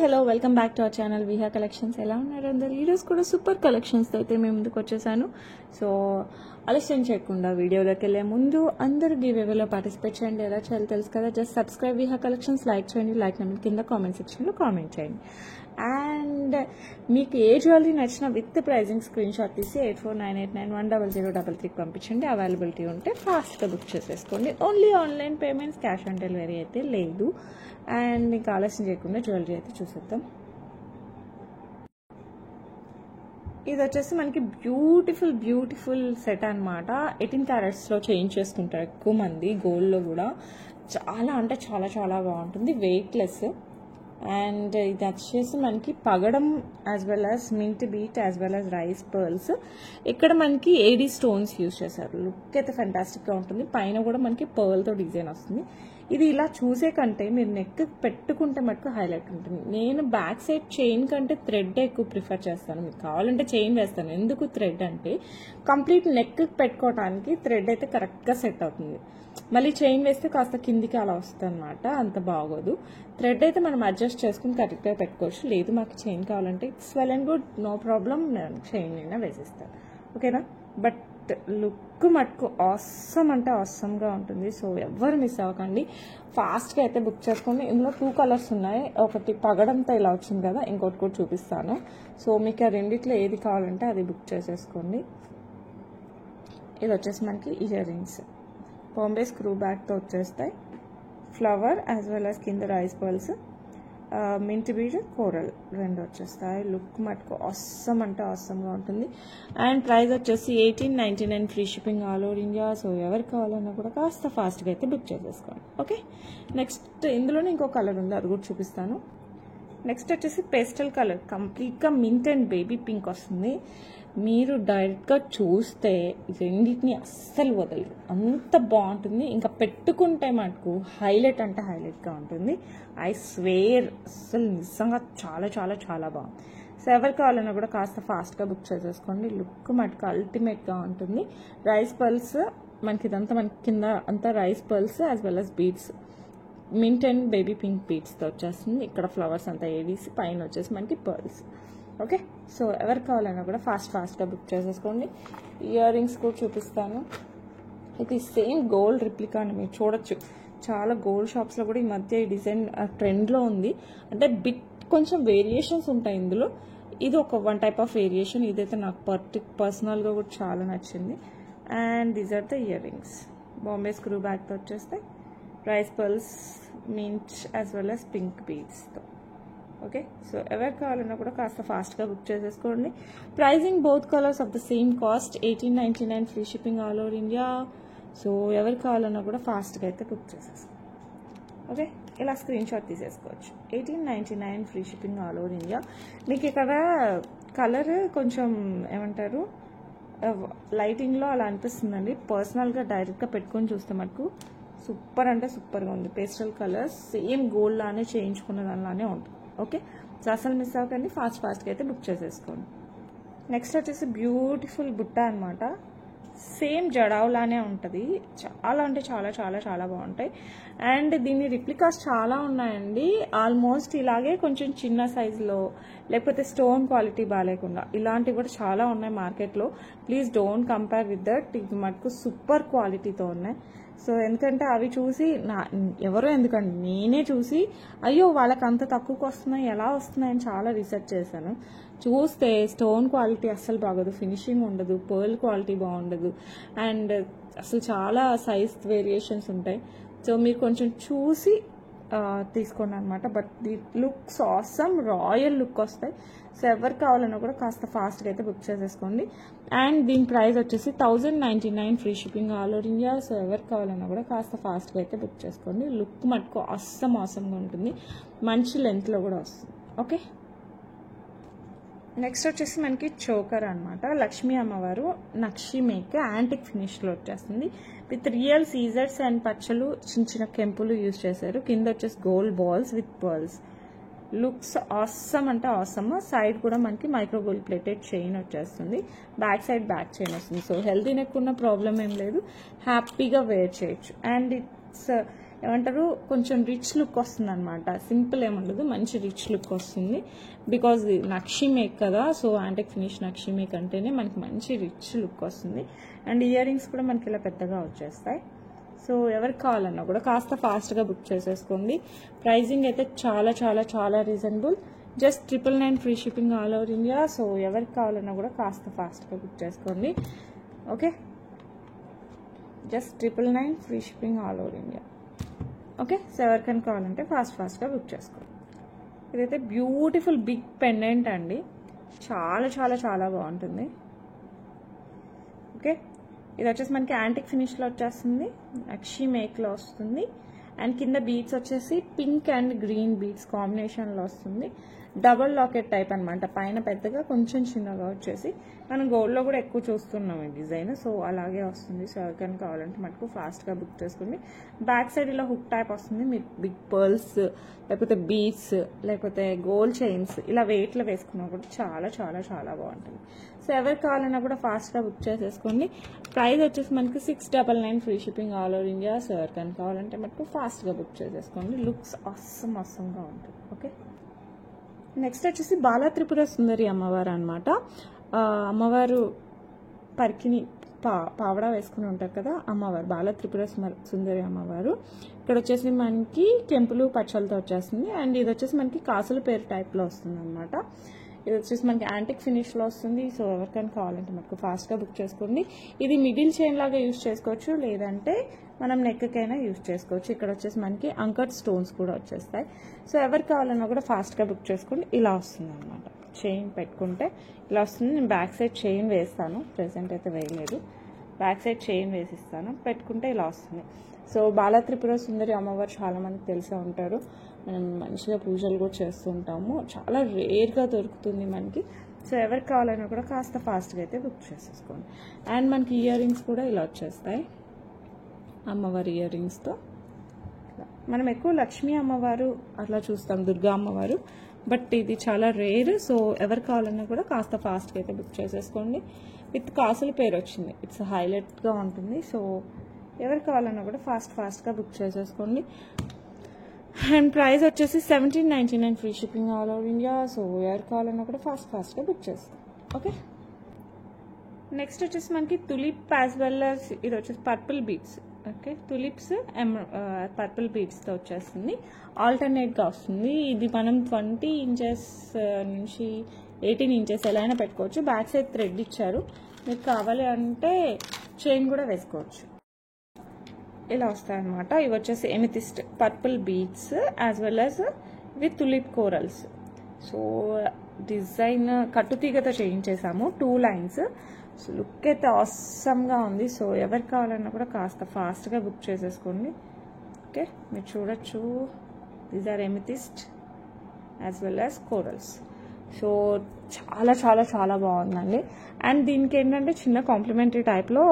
Hello welcome back to our channel Viha collections. ఎలా ఉన్నారు అందరు? ఈరోజు కూడా సూపర్ కలెక్షన్స్తో అయితే మేము ముందుకు వచ్చేసాను. సో ఆలస్యం చేయకుండా వీడియోలోకి వెళ్ళే ముందు అందరూ గివేవేలో పార్టిసిపేట్ చేయండి. ఎలా చేయాలో తెలుసు కదా, just subscribe Viha collections, like చేయండి. లైక్ నెంబర్ కింద కామెంట్ సెక్షన్లో కామెంట్ చేయండి. అండ్ మీకు ఏ జ్యువెలరీ నచ్చిన విత్ ప్రైజింగ్ స్క్రీన్ షాట్ తీసి 8498910033 పంపించండి. అవైలబిలిటీ ఉంటే ఫాస్ట్గా బుక్ చేసేసుకోండి. Only online payments, cash on delivery అయితే లేదు. అండ్ ఇంకా ఆలస్యం చేయకుండా జ్యువెలరీ అయితే చూసేద్దాం. ఇది వచ్చేసి మనకి బ్యూటిఫుల్ సెట్ అనమాట. 18 క్యారెట్స్లో చేంజ్ చేసుకుంటారు ఎక్కువ మంది. గోల్డ్లో కూడా చాలా అంటే చాలా బాగుంటుంది, వెయిట్లెస్. అండ్ ఇది వచ్చేసి మనకి పగడం as well as mint bead as well as rice pearls. ఇక్కడ మనకి ఏడీ స్టోన్స్ యూజ్ చేశారు. లుక్ అయితే ఫెంటాస్టిక్గా ఉంటుంది. పైన కూడా మనకి పర్ల్తో డిజైన్ వస్తుంది. ఇది ఇలా చూసే కంటే మీరు నెక్ పెట్టుకుంటే మటుకు హైలైట్ ఉంటుంది. నేను బ్యాక్ సైడ్ చైన్ కంటే థ్రెడ్ ఎక్కువ ప్రిఫర్ చేస్తాను. మీకు కావాలంటే చైన్ వేస్తాను. ఎందుకు థ్రెడ్ అంటే కంప్లీట్ నెక్ పెట్టుకోవడానికి థ్రెడ్ అయితే కరెక్ట్గా సెట్ అవుతుంది. మళ్ళీ చైన్ వేస్తే కాస్త కిందికి అలా వస్తుంది అనమాట, అంత బాగోదు. థ్రెడ్ అయితే మనం అడ్జస్ట్ చేసుకుని కరెక్ట్గా పెట్టుకోవచ్చు. లేదు మాకు చైన్ కావాలంటే it's well and good, no problem, నేను చైన్ అయినా వేసేస్తాను. ఓకేనా? బట్ లుక్ మటుకు ఆసమ్ అంటే ఆసమ్గా ఉంటుంది. సో ఎవ్వరు మిస్ అవ్వకండి, ఫాస్ట్గా అయితే బుక్ చేసుకోండి. ఇందులో 2 కలర్స్ ఉన్నాయి. ఒకటి పగడంతో ఇలా వచ్చింది కదా, ఇంకోటి కూడా చూపిస్తాను. సో మీకు ఆ రెండిట్లో ఏది కావాలంటే అది బుక్ చేసేసుకోండి. ఇది వచ్చేసి మనకి ఇయర్ రింగ్స్ బాంబే స్క్రూ బ్యాక్తో వచ్చేస్తాయి. ఫ్లవర్ యాజ్ వెల్ యాజ్ కింద rice pearls, mint bead, coral రెండు వచ్చేస్తాయి. లుక్ మటుకు ఆసమ్ అంటే ఆసమ్గా ఉంటుంది. అండ్ ప్రైస్ వచ్చేసి 1899 free shipping all over India. So ఎవరికి కావాలన్నా కూడా కాస్త ఫాస్ట్గా అయితే బుక్ చేసేసుకోండి. ఓకే, నెక్స్ట్ ఇందులోనే ఇంకో కలర్ ఉంది, అది కూడా చూపిస్తాను. నెక్స్ట్ వచ్చేసి పేస్టల్ కలర్, కంప్లీట్గా మింట్ అండ్ బేబీ పింక్ వస్తుంది. మీరు డైరెక్ట్గా చూస్తే రెండింటిని అస్సలు వదలరు, అంత బాగుంటుంది. ఇంకా పెట్టుకుంటే మటుకు హైలైట్ అంటే హైలైట్గా ఉంటుంది. ఐ స్వేర్ అస్సలు నిజంగా చాలా బాగుంది. సో ఎవరు కావాలన్నా కూడా కాస్త ఫాస్ట్గా బుక్ చేసేసుకోండి. లుక్ మటుకు అల్టిమేట్గా ఉంటుంది. రైస్ పర్ల్స్ మనకి ఇదంతా మనకి కింద అంతా rice pearls as well as beads, mint and baby pink బీడ్స్తో వచ్చేస్తుంది. ఇక్కడ ఫ్లవర్స్ అంతా ఏడీసి, పైన వచ్చేసి మనకి పర్ల్స్. ఓకే, సో ఎవరు కావాలన్నా కూడా ఫాస్ట్గా బుక్ చేసేసుకోండి. ఇయర్ రింగ్స్ కూడా చూపిస్తాను. ఇది సేమ్ గోల్డ్ రిప్లికా అని మీరు చూడొచ్చు. చాలా గోల్డ్ షాప్స్లో కూడా ఈ మధ్య ఈ డిజైన్ ట్రెండ్లో ఉంది. అంటే బిట్ కొంచెం వేరియేషన్స్ ఉంటాయి ఇందులో. ఇది ఒక వన్ టైప్ ఆఫ్ వేరియేషన్. ఇదైతే నాకు పర్సనల్గా కూడా చాలా నచ్చింది. And these are the earrings Bombay screw బ్యాక్తో వచ్చేస్తే rice pearls, mint as well as pink బీడ్స్తో. ఓకే, సో ఎవరు కావాలన్నా కూడా కాస్త ఫాస్ట్గా బుక్ చేసేసుకోండి. Pricing both colours of the same cost, 1899 free shipping all over India. So ఎవరు కావాలన్నా కూడా ఫాస్ట్గా అయితే బుక్ చేసేసుకోండి. ఓకే, ఇలా స్క్రీన్ షాట్ తీసేసుకోవచ్చు. 1899 free shipping all over India. మీకు ఇక్కడ కలర్ కొంచెం ఏమంటారు లైటింగ్లో అలా అనిపిస్తుందండి. పర్సనల్గా డైరెక్ట్గా పెట్టుకొని చూస్తే మటుకు సూపర్ అంటే సూపర్గా ఉంది. పేస్టల్ కలర్స్ సేమ్ గోల్డ్ లానే చేయించుకున్న దానిలానే ఉంటుంది. ఓకే, సో అసలు మిస్ అవ్వకండి, ఫాస్ట్గా అయితే బుక్ చేసేసుకోండి. నెక్స్ట్ వచ్చేసి బ్యూటిఫుల్ బుట్ట అనమాట. సేమ్ జడావులానే ఉంటుంది. చాలా అంటే చాలా బాగుంటాయి. అండ్ దీని రిప్లికాస్ చాలా ఉన్నాయండి. ఆల్మోస్ట్ ఇలాగే కొంచెం చిన్న సైజులో, లేకపోతే స్టోన్ క్వాలిటీ బాగాలేకుండా ఇలాంటివి కూడా చాలా ఉన్నాయి మార్కెట్లో. Please don't compare with that. ఇది మటుకు సూపర్ క్వాలిటీతో ఉన్నాయి. సో ఎందుకంటే అవి చూసి ఎందుకంటే నేనే చూసి అయ్యో వాళ్ళకి అంత తక్కువకి వస్తున్నాయి, ఎలా వస్తున్నాయని చాలా రీసెర్చ్ చేశాను. చూస్తే స్టోన్ క్వాలిటీ అస్సలు బాగోదు, ఫినిషింగ్ ఉండదు, పర్ల్ క్వాలిటీ బాగుండదు, అండ్ అసలు చాలా సైజ్ వేరియేషన్స్ ఉంటాయి. సో మీరు కొంచెం చూసి తీసుకోండి అనమాట. But the looks awesome, royal look వస్తాయి. సో ఎవరు కావాలన్నా కూడా కాస్త ఫాస్ట్గా అయితే బుక్ చేసేసుకోండి. అండ్ దీని ప్రైస్ వచ్చేసి 1099 free shipping all over India. So ఎవరు కావాలన్నా కూడా కాస్త ఫాస్ట్గా అయితే బుక్ చేసుకోండి. లుక్ మటుకు ఆసమ్గా ఉంటుంది, మంచి లెంత్లో కూడా వస్తుంది. ఓకే, నెక్స్ట్ వచ్చేసి మనకి చోకర్ అనమాట. లక్ష్మీ అమ్మవారు నక్షి మేక్ యాంటిక్ ఫినిష్లో వచ్చేస్తుంది. విత్ రియల్ సీజర్స్ అండ్ పచ్చలు, చిన్న కెంపులు యూజ్ చేశారు. కింద వచ్చేసి gold balls with pearls. Looks awesome అంటే ఆసమ్. సైడ్ కూడా మనకి మైక్రో గోల్డ్ ప్లేటెడ్ చైన్ వచ్చేస్తుంది. బ్యాక్ సైడ్ బ్యాక్ చైన్ వస్తుంది. సో హెల్తీ నెక్ ఉన్న ప్రాబ్లం ఏం లేదు, హ్యాపీగా వేర్ చేయొచ్చు. అండ్ ఇట్స్ ఏమంటారు కొంచెం రిచ్ లుక్ వస్తుంది అనమాట. సింపుల్ ఏముండదు, మంచి రిచ్ లుక్ వస్తుంది. బికాజ్ నక్షి మేక్ కదా, సో యాంటిక్ ఫినిష్ నక్షి మేక్ అంటేనే మనకి మంచి రిచ్ లుక్ వస్తుంది. అండ్ ఇయర్ రింగ్స్ కూడా మనకి ఇలా పెద్దగా వచ్చేస్తాయి. సో ఎవరికి కావాలన్నా కూడా కాస్త ఫాస్ట్గా బుక్ చేసేసుకోండి. ప్రైజింగ్ అయితే చాలా చాలా చాలా reasonable. Just 999 free shipping all over India. So ఎవరికి కావాలన్నా కూడా కాస్త ఫాస్ట్గా బుక్ చేసుకోండి. Okay, just 999 free shipping all over India. Okay, so ఎవరికైనా కావాలంటే ఫాస్ట్గా బుక్ చేసుకోండి. ఇదైతే బ్యూటిఫుల్ బిగ్ పెండెంట్ అండి, చాలా చాలా చాలా బాగుంటుంది. ఓకే, ఇది వచ్చేసి మనకి యాంటిక్ ఫినిష్లో వచ్చేస్తుంది, నక్షి మేక్లో వస్తుంది. అండ్ కింద బీడ్స్ వచ్చేసి పింక్ అండ్ గ్రీన్ బీడ్స్ కాంబినేషన్లో వస్తుంది. డబుల్ లాకెట్ టైప్ అనమాట, పైన పెద్దగా కొంచెం చిన్నగా వచ్చేసి మనం గోల్డ్లో కూడా ఎక్కువ చూస్తున్నాం ఈ డిజైన్. సో అలాగే వస్తుంది. సో ఎవరికైనా కావాలంటే మనకు ఫాస్ట్గా బుక్ చేసుకోండి. బ్యాక్ సైడ్ ఇలా హుక్ టైప్ వస్తుంది. మీరు బిగ్ పర్ల్స్ లేకపోతే బీడ్స్ లేకపోతే గోల్డ్ చైన్స్ ఇలా వెయిట్లో వేసుకున్నా కూడా చాలా చాలా చాలా బాగుంటుంది. సో ఎవరికి కావాలన్నా కూడా ఫాస్ట్గా బుక్ చేసేసుకోండి. ప్రైస్ వచ్చేసి మనకి 699 free shipping all over India. So ఎవరికైనా కావాలంటే మనకు ఫాస్ట్గా బుక్ చేసేసుకోండి. లుక్స్ అస్సంగా ఉంటుంది. ఓకే, నెక్స్ట్ వచ్చేసి బాలా త్రిపుర సుందరి అమ్మవారు అనమాట. అమ్మవారు పరికిని పావడా వేసుకుని ఉంటారు కదా అమ్మవారు, బాలా త్రిపుర సుందరి అమ్మవారు. ఇక్కడ వచ్చేసి మనకి కెంపులు పచ్చలతో వచ్చేస్తుంది. అండ్ ఇది వచ్చేసి మనకి కాసుల పేరు టైప్లో వస్తుంది అనమాట. ఇది వచ్చేసి మనకి యాంటిక్ ఫినిష్లో వస్తుంది. సో ఎవరికైనా కావాలంటే మనకు ఫాస్ట్గా బుక్ చేసుకోండి. ఇది మిడిల్ చైన్ లాగా యూజ్ చేసుకోవచ్చు, లేదంటే మనం నెక్కకైనా యూజ్ చేసుకోవచ్చు. ఇక్కడ వచ్చేసి మనకి అంకట్ స్టోన్స్ కూడా వచ్చేస్తాయి. సో ఎవరికి కావాలన్నా కూడా ఫాస్ట్గా బుక్ చేసుకోండి. ఇలా వస్తుంది అనమాట, చైన్ పెట్టుకుంటే ఇలా వస్తుంది. నేను బ్యాక్ సైడ్ చైన్ వేస్తాను, ప్రెసెంట్ అయితే వేయలేదు. బ్యాక్ సైడ్ చైన్ వేసిస్తాను, పెట్టుకుంటే ఇలా వస్తుంది. సో బాలా త్రిపుర సుందరి అమ్మవారు చాలా మందికి తెలిసే ఉంటారు. మనం మంచిగా పూజలు కూడా చేస్తూ ఉంటాము. చాలా రేర్గా దొరుకుతుంది మనకి. సో ఎవరికి కావాలన్నా కూడా కాస్త ఫాస్ట్గా అయితే బుక్ చేసేసుకోండి. అండ్ మనకి ఇయర్ రింగ్స్ కూడా ఇలా వచ్చేస్తాయి, అమ్మవారి ఇయర్ రింగ్స్తో. మనం ఎక్కువ లక్ష్మీ అమ్మవారు అట్లా చూస్తాం, దుర్గా అమ్మవారు, బట్ ఇది చాలా రేర్. సో ఎవరు కావాలన్నా కూడా కాస్త ఫాస్ట్గా అయితే బుక్ చేసేసుకోండి. విత్ కాసుల పేరు వచ్చింది, ఇట్స్ హైలైట్గా ఉంటుంది. సో ఎవరు కావాలన్నా కూడా ఫాస్ట్గా బుక్ చేసేసుకోండి. అండ్ ప్రైస్ వచ్చేసి 1799 free shipping all over India. So ఎవరు కావాలన్నా కూడా ఫాస్ట్గా బుక్ చేసుకోండి. ఓకే, నెక్స్ట్ వచ్చేసి మనకి తులిప్ యాజ్ వెల్ as ఇది వచ్చేసి purple beads. Okay, tulips purple బీడ్స్తో వచ్చేస్తుంది. ఆల్టర్నేట్గా వస్తుంది. ఇది మనం 20 ఇంచెస్ నుంచి 18 ఇంచెస్ ఎలా అయినా పెట్టుకోవచ్చు. బ్యాక్ సైడ్ థ్రెడ్ ఇచ్చారు, మీకు కావాలి అంటే చైన్ కూడా వేసుకోవచ్చు. ఇలా వస్తాయన్నమాట. ఇవి వచ్చేసి amethyst purple beads as well as with tulip corals. So design కట్టుతీగతో చేయించేసాము, 2 లైన్స్. సో లుక్ అయితే ఆసమ్గా ఉంది. సో ఎవరికి కావాలన్నా కూడా కాస్త ఫాస్ట్గా బుక్ చేసేసుకోండి. ఓకే, మీరు చూడొచ్చు, these are amethyst as well as corals. So చాలా చాలా చాలా బాగుందండి. అండ్ దీనికి ఏంటంటే చిన్న కాంప్లిమెంటరీ టైప్లో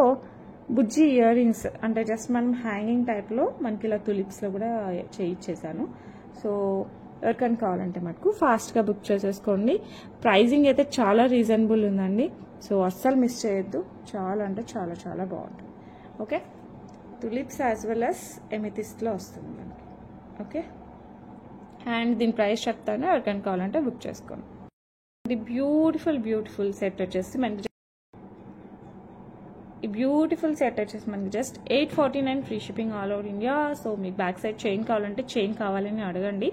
బుజ్జి ఇయర్ రింగ్స్, అంటే జస్ట్ మనం హ్యాంగింగ్ టైప్లో మనకి ఇలా తులిప్స్లో కూడా చేయించేసాను. సో ఎవరికైనా కావాలంటే మనకు ఫాస్ట్గా బుక్ చేసేసుకోండి. ప్రైజింగ్ అయితే చాలా రీజనబుల్ ఉందండి. సో అస్సలు మిస్ చేయొద్దు, చాలా అంటే చాలా చాలా బాగుంటుంది. Okay, tulips as well as ఎమితిస్ట్లో వస్తుంది మనకి. ఓకే, అండ్ దీని ప్రైస్ చెప్తాను, ఎవరికైనా కావాలంటే బుక్ చేసుకోండి. ఇది బ్యూటిఫుల్ సెట్ వచ్చేసి మనకి ఈ బ్యూటిఫుల్ సెట్ వచ్చేసి మనకి just 849 free shipping all over India. So మీకు బ్యాక్ సైడ్ చైన్ కావాలంటే చైన్ కావాలని అడగండి.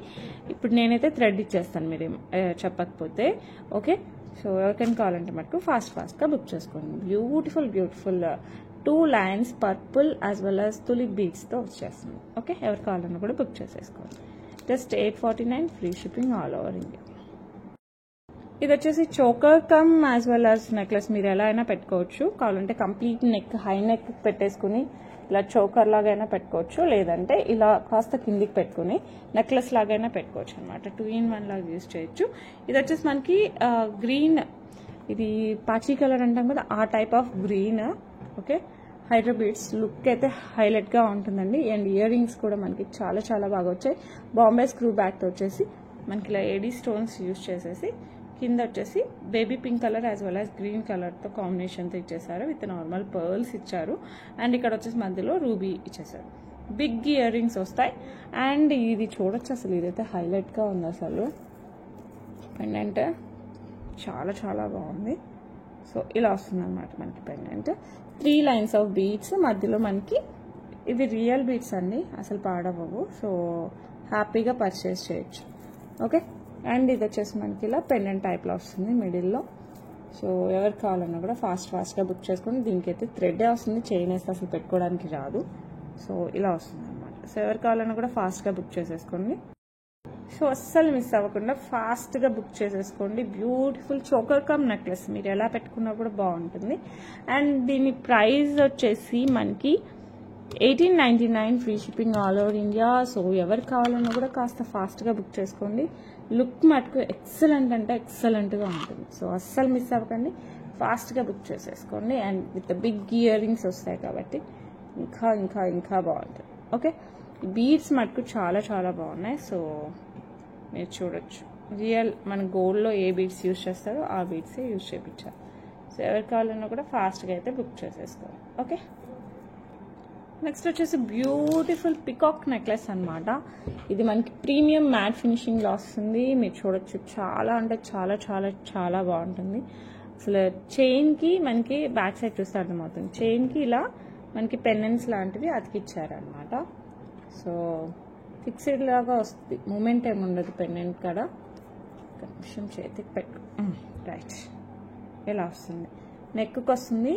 ఇప్పుడు నేనైతే థ్రెడ్ ఇచ్చేస్తాను మీరు చెప్పకపోతే. ఓకే, సో ఎవరికైనా కావాలంటే మనకు ఫాస్ట్గా బుక్ చేసుకోండి. Beautiful 2 lines purple as well as tulip బీడ్స్తో వచ్చేస్తుంది. ఓకే, ఎవరు కావాలన్నా కూడా బుక్ చేసేసుకోండి. Just 849 free shipping all over India. ఇది వచ్చేసి choker come as well as necklace, మీరు ఎలా అయినా పెట్టుకోవచ్చు. కావాలంటే కంప్లీట్ నెక్ హై నెక్ పెట్టేసుకుని ఇలా చోకర్ లాగా అయినా పెట్టుకోవచ్చు, లేదంటే ఇలా కాస్త కిందికి పెట్టుకుని నెక్లెస్ లాగైనా పెట్టుకోవచ్చు అనమాట. 2 in 1 లాగా యూజ్ చేయొచ్చు. ఇది వచ్చేసి మనకి గ్రీన్, ఇది పాచీ కలర్ అంటాం కదా, ఆ type of green. Okay, హైడ్రోబీడ్స్ look అయితే హైలైట్గా ఉంటుందండి. అండ్ ఇయర్ రింగ్స్ కూడా మనకి చాలా చాలా బాగా వచ్చాయి. బాంబే స్క్రూ బ్యాక్తో వచ్చేసి మనకి ఇలా ఏడీ స్టోన్స్ యూజ్ చేసేసి కింద వచ్చేసి baby pink colour as well as green కలర్తో కాంబినేషన్తో ఇచ్చేసారు. విత్ నార్మల్ పర్ల్స్ ఇచ్చారు. అండ్ ఇక్కడ వచ్చేసి మధ్యలో రూబీ ఇచ్చేసారు. బిగ్ ఇయర్ రింగ్స్ వస్తాయి. అండ్ ఇది చూడొచ్చు, అసలు ఇదైతే హైలైట్గా ఉంది. అసలు పెండెంట్ చాలా చాలా బాగుంది. సో ఇలా వస్తుంది అనమాట మనకి పెండెంట్. 3 లైన్స్ ఆఫ్ బీడ్స్ మధ్యలో మనకి, ఇది రియల్ బీడ్స్ అండి, అసలు పాడవవు. సో హ్యాపీగా పర్చేస్ చేయొచ్చు. ఓకే, అండ్ ఇది వచ్చేసి మనకి ఇలా పెండెంట్ టైప్లో వస్తుంది మిడిల్లో. సో ఎవరు కావాలన్నా కూడా ఫాస్ట్గా బుక్ చేసుకొని, దీనికి అయితే థ్రెడ్ వస్తుంది, చైన్ వేస్తే అసలు పెట్టుకోవడానికి రాదు. సో ఇలా వస్తుంది అనమాట. సో ఎవరు కావాలన్నా కూడా ఫాస్ట్గా బుక్ చేసేసుకోండి. సో అస్సలు మిస్ అవ్వకుండా ఫాస్ట్గా బుక్ చేసేసుకోండి. బ్యూటిఫుల్ చోకర్ కమ్ నెక్లెస్, మీరు ఎలా పెట్టుకున్నా కూడా బాగుంటుంది. అండ్ దీని ప్రైస్ వచ్చేసి మనకి 1899 free shipping all over India. So ఎవరు కావాలన్నా కూడా కాస్త ఫాస్ట్గా బుక్ చేసుకోండి. లుక్ మటుకు ఎక్సలెంట్ అంటే ఎక్సలెంట్గా ఉంటుంది. సో అస్సలు మిస్ అవ్వకండి, ఫాస్ట్గా బుక్ చేసేసుకోండి. And with big earrings వస్తాయి కాబట్టి ఇంకా ఇంకా ఇంకా బాగుంటుంది. ఓకే, బీడ్స్ మటుకు చాలా చాలా బాగున్నాయి. సో మీరు చూడొచ్చు, రియల్ మన గోల్డ్లో ఏ బీడ్స్ యూజ్ చేస్తారో ఆ బీడ్సే యూజ్ చేయించారు. సో ఎవరు కావాలన్నా కూడా ఫాస్ట్గా అయితే బుక్ చేసేసుకోవాలి. ఓకే, నెక్స్ట్ వచ్చేసి బ్యూటిఫుల్ పికాక్ నెక్లెస్ అనమాట. ఇది మనకి ప్రీమియం మ్యాట్ ఫినిషింగ్లో వస్తుంది. మీరు చూడొచ్చు, చాలా అంటే చాలా చాలా చాలా బాగుంటుంది. అసలు చైన్కి మనకి బ్యాక్ సైడ్ చూస్తే అర్థమవుతుంది, చైన్కి ఇలా మనకి పెండెంట్స్ లాంటివి అతికిచ్చారనమాట. సో ఫిక్స్డ్ లాగా వస్తుంది, మూమెంట్ ఏమి ఉండదు పెండెంట్ కాడ. కొంచెం చేతికి పెట్టు, రైట్, ఇలా వస్తుంది. నెక్కి వస్తుంది,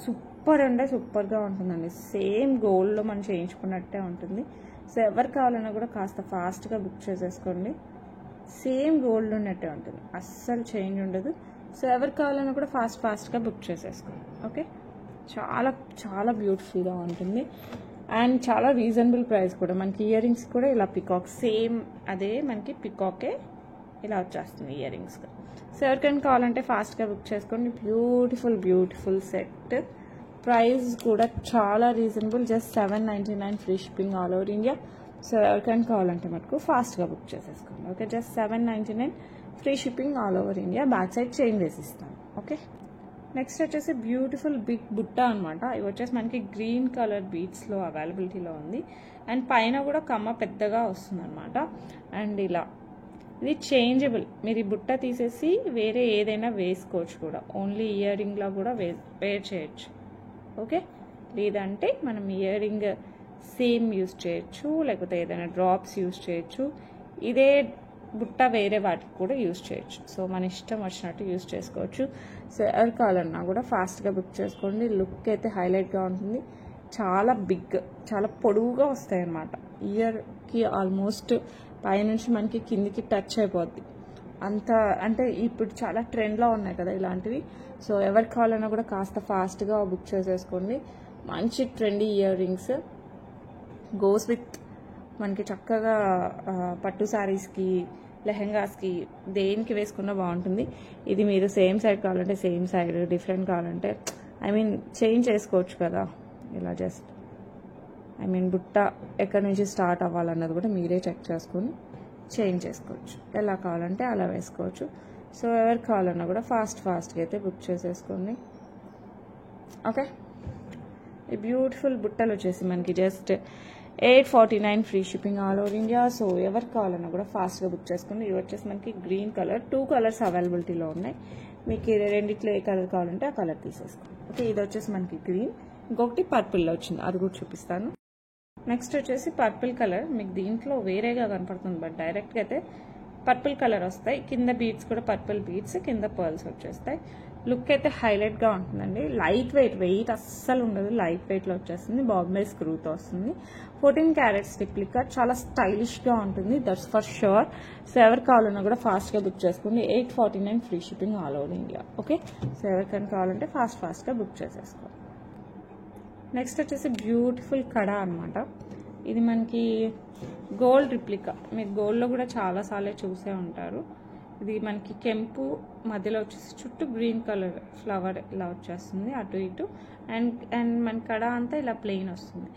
సూపర్ అంటే సూపర్గా ఉంటుందండి. సేమ్ గోల్డ్లో మనం చేయించుకున్నట్టే ఉంటుంది. సో ఎవరు కావాలన్నా కూడా కాస్త ఫాస్ట్గా బుక్ చేసేసుకోండి. సేమ్ గోల్డ్ ఉన్నట్టే ఉంటుంది, అస్సలు చేంజ్ ఉండదు. సో ఎవరు కావాలన్నా కూడా ఫాస్ట్గా బుక్ చేసేసుకోండి. ఓకే, చాలా చాలా బ్యూటిఫుల్గా ఉంటుంది. అండ్ చాలా రీజనబుల్ ప్రైస్ కూడా. మనకి ఇయర్ రింగ్స్ కూడా ఇలా పికాక్, సేమ్ అదే మనకి పికాకే ఇలా వచ్చేస్తుంది ఇయర్ రింగ్స్గా. సో ఎవరికైనా కావాలంటే ఫాస్ట్గా బుక్ చేసుకోండి. Beautiful beautiful set. ప్రైస్ కూడా చాలా reasonable, just 799 free shipping all over India. So ఎవరికైనా కావాలంటే మటుకు ఫాస్ట్గా బుక్ చేసేసుకోండి. Okay, just 799 free shipping all over India. Back side chain వేసిస్తాను. ఓకే, నెక్స్ట్ వచ్చేసి బ్యూటిఫుల్ బిగ్ బుట్ట అనమాట. ఇవి వచ్చేసి మనకి గ్రీన్ కలర్ బీడ్స్లో అవైలబిలిటీలో ఉంది. అండ్ పైన కూడా కమ్మ పెద్దగా వస్తుంది అనమాట. అండ్ ఇలా ఇది చేంజబుల్, మీరు ఈ బుట్ట తీసేసి వేరే ఏదైనా వేసుకోవచ్చు కూడా, ఓన్లీ ఇయర్ రింగ్లో కూడా వేర్ చేయొచ్చు. ఓకే, లేదంటే మనం ఇయర్ రింగ్ సేమ్ యూజ్ చేయొచ్చు, లేకపోతే ఏదైనా డ్రాప్స్ యూజ్ చేయొచ్చు. ఇదే బుట్ట వేరే వాటికి కూడా యూజ్ చేయొచ్చు. సో మన ఇష్టం వచ్చినట్టు యూజ్ చేసుకోవచ్చు. సో ఎవరు కావాలన్నా కూడా ఫాస్ట్గా బుక్ చేసుకోండి. లుక్ అయితే హైలైట్గా ఉంటుంది. చాలా బిగ్, చాలా పొడవుగా వస్తాయి అన్నమాట. ఇయర్కి ఆల్మోస్ట్ పైనుంచి మనకి కిందికి టచ్ అయిపోద్ది. అంత అంటే ఇప్పుడు చాలా ట్రెండ్లో ఉన్నాయి కదా ఇలాంటివి. సో ఎవరు కావాలన్నా కూడా కాస్త ఫాస్ట్గా బుక్ చేసేసుకోండి. మంచి trendy ear rings, goes with మనకి చక్కగా పట్టు శారీస్కి, లెహెంగాస్కి, దేనికి వేసుకున్నా బాగుంటుంది. ఇది మీరు సేమ్ సైడ్ కావాలంటే సేమ్ సైడ్, డిఫరెంట్ కావాలంటే చేంజ్ చేసుకోవచ్చు కదా. ఇలా జస్ట్ బుట్ట ఎక్కడి నుంచి స్టార్ట్ అవ్వాలన్నది కూడా మీరే చెక్ చేసుకొని చేంజ్ చేసుకోవచ్చు. ఎలా కావాలంటే అలా వేసుకోవచ్చు. సో ఎవరు కావాలన్నా కూడా ఫాస్ట్గా అయితే బుక్ చేసేసుకోండి. ఓకే, ఈ బ్యూటిఫుల్ బుట్టలు వచ్చేసి మనకి just 849 free shipping all over India. So ఎవరు కావాలన్నా కూడా ఫాస్ట్గా బుక్ చేసుకోండి. ఇవి వచ్చేసి మనకి గ్రీన్ కలర్, 2 కలర్స్ అవైలబిలిటీలో ఉన్నాయి. మీకు రెండిట్లో ఏ కలర్ కావాలంటే ఆ కలర్ తీసేసుకోండి. ఓకే, ఇది వచ్చేసి మనకి గ్రీన్, ఇంకొకటి పర్పుల్లో వచ్చింది, అది కూడా చూపిస్తాను. నెక్స్ట్ వచ్చేసి పర్పుల్ కలర్. మీకు దీంట్లో వేరేగా కనపడుతుంది, బట్ డైరెక్ట్గా అయితే పర్పుల్ కలర్ వస్తాయి. కింద బీడ్స్ కూడా పర్పుల్ బీడ్స్, కింద పర్ల్స్ వచ్చేస్తాయి. లుక్ అయితే హైలైట్గా ఉంటుందండి. లైట్ వెయిట్ అస్సలు ఉండదు, లైట్ వెయిట్లో వచ్చేస్తుంది. బాంబే స్క్రూతో వస్తుంది. 14 క్యారెట్స్ రిప్లికా, చాలా స్టైలిష్గా ఉంటుంది, దట్స్ ఫర్ షూర్. సో ఎవరు కావాలన్నా కూడా ఫాస్ట్గా బుక్ చేసుకోండి. 849 free shipping all over India. Okay, so ఎవరికైనా కావాలంటే ఫాస్ట్గా బుక్ చేసేసుకోండి. నెక్స్ట్ వచ్చేసి బ్యూటిఫుల్ కడా అనమాట. ఇది మనకి గోల్డ్ రిప్లికా, మీరు గోల్డ్లో కూడా చాలాసార్లు చూసే ఉంటారు. ఇది మనకి కెంపు మధ్యలో వచ్చేసి చుట్టూ గ్రీన్ కలర్ ఫ్లవర్ ఇలా వచ్చేస్తుంది అటు ఇటు. అండ్ మన కడ అంతా ఇలా ప్లెయిన్ వస్తుంది.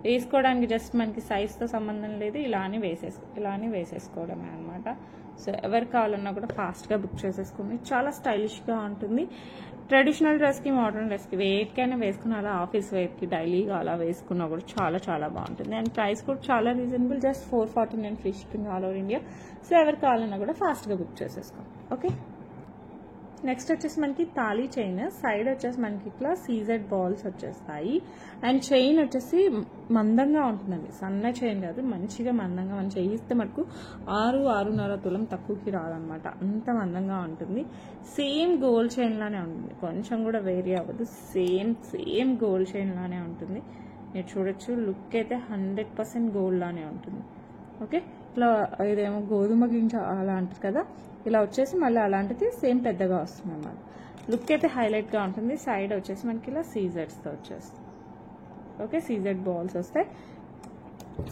వేసుకోవడానికి జస్ట్ మనకి సైజ్తో సంబంధం లేదు, ఇలానే వేసేసుకోవడమే అనమాట. సో ఎవరు కావాలన్నా కూడా ఫాస్ట్గా బుక్ చేసేసుకోండి. చాలా స్టైలిష్గా ఉంటుంది. ట్రెడిషనల్ డ్రెస్కి, మోడర్న్ డ్రెస్కి వేటికైనా వేసుకుని అలా ఆఫీస్ వేర్కి డైలీగా అలా వేసుకున్నా కూడా చాలా చాలా బాగుంటుంది. అండ్ ప్రైస్ కూడా చాలా reasonable, just 449 free shipping all over India. So ఎవరు కావాలన్నా కూడా ఫాస్ట్గా బుక్ చేసేసుకోండి. ఓకే, నెక్స్ట్ వచ్చేసి మనకి తాళీ చైన్. సైడ్ వచ్చేసి మనకి ఇట్లా సీజెడ్ బాల్స్ వచ్చేస్తాయి. అండ్ చైన్ వచ్చేసి మందంగా ఉంటుందండి, సన్న చైన్ కాదు, మంచిగా మందంగా. మనం చేయిస్తే మనకు 6-6.5 తులం తక్కువకి రాదనమాట, అంత మందంగా ఉంటుంది. సేమ్ గోల్డ్ చైన్ లానే ఉంటుంది, కొంచెం కూడా వేరీ అవ్వదు. సేమ్ గోల్డ్ చైన్ లానే ఉంటుంది. మీరు చూడొచ్చు, లుక్ అయితే 100% గోల్డ్ లానే ఉంటుంది. ఓకే, ఇట్లా ఇదేమో గోధుమ గింజ అలా అంటారు కదా, ఇలా వచ్చేసి మళ్ళీ అలాంటిది సేమ్ పెద్దగా వస్తుంది అన్నమాట. లుక్ అయితే హైలైట్గా ఉంటుంది. సైడ్ వచ్చేసి మనకి ఇలా సీజెడ్స్తో వచ్చేస్తుంది. ఓకే, సీజెడ్ బాల్స్ వస్తాయి.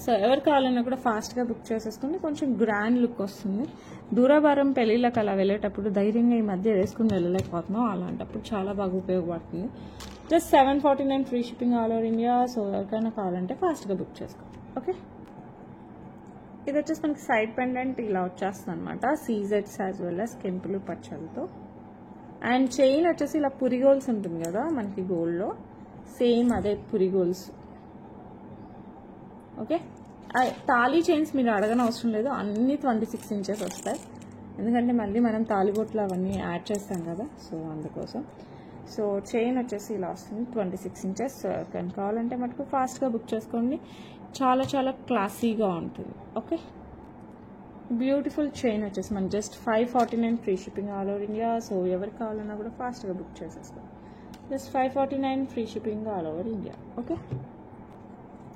సో ఎవరు కావాలన్నా కూడా ఫాస్ట్గా బుక్ చేసేసుకుని కొంచెం గ్రాండ్ లుక్ వస్తుంది. దూరభారం పెళ్ళిళ్ళకి అలా వెళ్ళేటప్పుడు ధైర్యంగా ఈ మధ్య వేసుకుని వెళ్ళలేకపోతున్నాం, అలాంటప్పుడు చాలా బాగా ఉపయోగపడుతుంది. Just 749 free shipping all over India. So ఎవరికైనా కావాలంటే ఫాస్ట్గా బుక్ చేసుకోండి. ఓకే, ఇది వచ్చేసి మనకి సైడ్ పెండెంట్ ఇలా వచ్చేస్తుంది అనమాట, సీజెడ్స్ యాజ్ వెల్ as కెంపులు పచ్చలతో. అండ్ చైన్ వచ్చేసి ఇలా పురిగోల్స్ ఉంటుంది కదా మనకి గోల్డ్లో, సేమ్ అదే పురిగోల్స్. ఓకే, తాళీ చైన్స్ మీరు అడగని అవసరం లేదు, అన్ని 26 ఇంచెస్ వస్తాయి. ఎందుకంటే మళ్ళీ మనం తాళిబొట్లు అవన్నీ యాడ్ చేస్తాం కదా, సో అందుకోసం. సో చైన్ వచ్చేసి ఇలా వస్తుంది 26 ఇంచెస్. కానీ కావాలంటే మటుకు ఫాస్ట్గా బుక్ చేసుకోండి, చాలా చాలా క్లాసీగా ఉంటుంది. ఓకే, బ్యూటిఫుల్ చైన్ వచ్చేసి మనం just 549 free shipping all over India. So ఎవరికి కావాలన్నా కూడా ఫాస్ట్గా బుక్ చేసేసుకోండి. Just 549 free shipping all over India. Okay,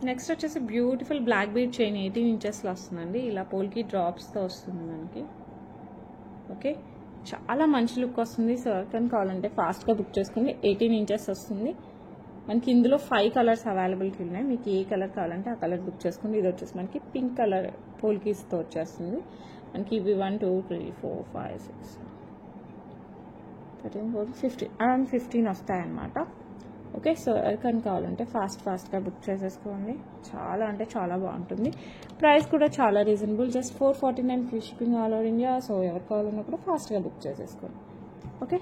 next వచ్చేసి బ్యూటిఫుల్ బ్లాక్ బీడ్ చైన్ 18 ఇంచెస్లో వస్తుందండి, ఇలా పోల్కి డ్రాప్స్తో వస్తుంది మనకి. ఓకే, చాలా మంచి లుక్ వస్తుంది. సో ఎవరికైనా కావాలంటే ఫాస్ట్గా బుక్ చేసుకోండి. 18 ఇంచెస్ వస్తుంది మనకి. ఇందులో 5 కలర్స్ అవైలబిలిటీ ఉన్నాయి, మీకు ఏ కలర్ కావాలంటే ఆ కలర్ బుక్ చేసుకోండి. ఇది వచ్చేసి మనకి పింక్ కలర్ పోల్కీస్తో వచ్చేస్తుంది మనకి. ఇవి 1 2 3 4 5 6 13 14 15 అరౌండ్ 15 వస్తాయన్నమాట. ఓకే, సో ఎవరికైనా కావాలంటే ఫాస్ట్గా బుక్ చేసేసుకోండి. చాలా అంటే చాలా బాగుంటుంది. ప్రైస్ కూడా చాలా reasonable, just 449 free shipping all over India. So ఎవరు కావాలన్నా కూడా ఫాస్ట్గా బుక్ చేసేసుకోండి. ఓకే,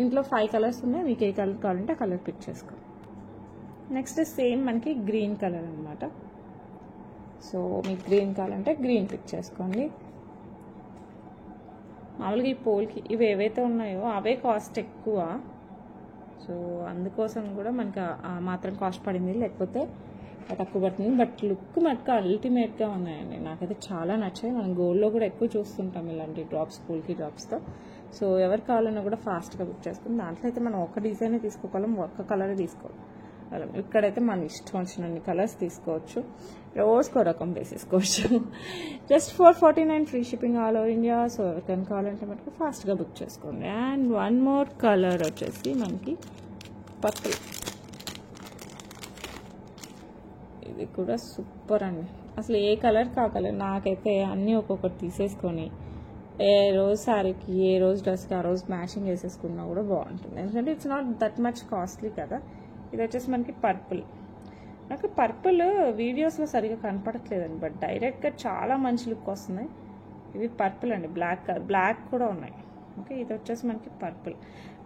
ఇంట్లో 5 కలర్స్ ఉన్నాయి, మీకు ఏ కలర్ కావాలంటే ఆ కలర్ పిక్ చేసుకోండి. నెక్స్ట్ సేమ్ మనకి గ్రీన్ కలర్ అనమాట. సో మీకు గ్రీన్ కావాలంటే గ్రీన్ పిక్ చేసుకోండి. మామూలుగా ఈ పోల్కి ఇవి ఏవైతే ఉన్నాయో అవే కాస్ట్ ఎక్కువ, సో అందుకోసం కూడా మనకి ఆ మాత్రం కాస్ట్ పడింది, లేకపోతే తక్కువ పడుతుంది. బట్ లుక్ మనకు అల్టిమేట్గా ఉన్నాయండి, నాకైతే చాలా నచ్చాయి. మనం గోల్డ్లో కూడా ఎక్కువ చూస్తుంటాం ఇలాంటి డ్రాప్స్, పోల్కి డ్రాప్స్తో. సో ఎవరు కావాలన్నా కూడా ఫాస్ట్గా బుక్ చేసుకుని, దాంట్లో అయితే మనం ఒక డిజైనే తీసుకోగలం, ఒక్క కలరే తీసుకోవాలి. ఇక్కడైతే మన ఇష్టం వచ్చినన్ని కలర్స్ తీసుకోవచ్చు, రోజుకో రకం వేసేసుకోవచ్చు. Just 449 free shipping all over India. So ఎవరికైనా కావాలంటే మనకు ఫాస్ట్గా బుక్ చేసుకోండి. అండ్ వన్ మోర్ కలర్ వచ్చేసి మనకి పర్పుల్. ఇది కూడా సూపర్ అండి, అసలు ఏ కలర్ కాకలర్. నాకైతే అన్నీ ఒక్కొక్కటి తీసేసుకొని ఏ రోజు శారీకి, ఏ రోజు డ్రెస్కి ఆ రోజు మ్యాచింగ్ వేసేసుకున్నా కూడా బాగుంటుంది. ఎందుకంటే it's not that much costly కదా. ఇది వచ్చేసి మనకి పర్పుల్. నాకు పర్పుల్ వీడియోస్లో సరిగా కనపడట్లేదండి, బట్ డైరెక్ట్గా చాలా మంచి లుక్ వస్తున్నాయి. ఇవి పర్పుల్ అండి, బ్లాక్ కూడా ఉన్నాయి. ఓకే, ఇది వచ్చేసి మనకి పర్పుల్.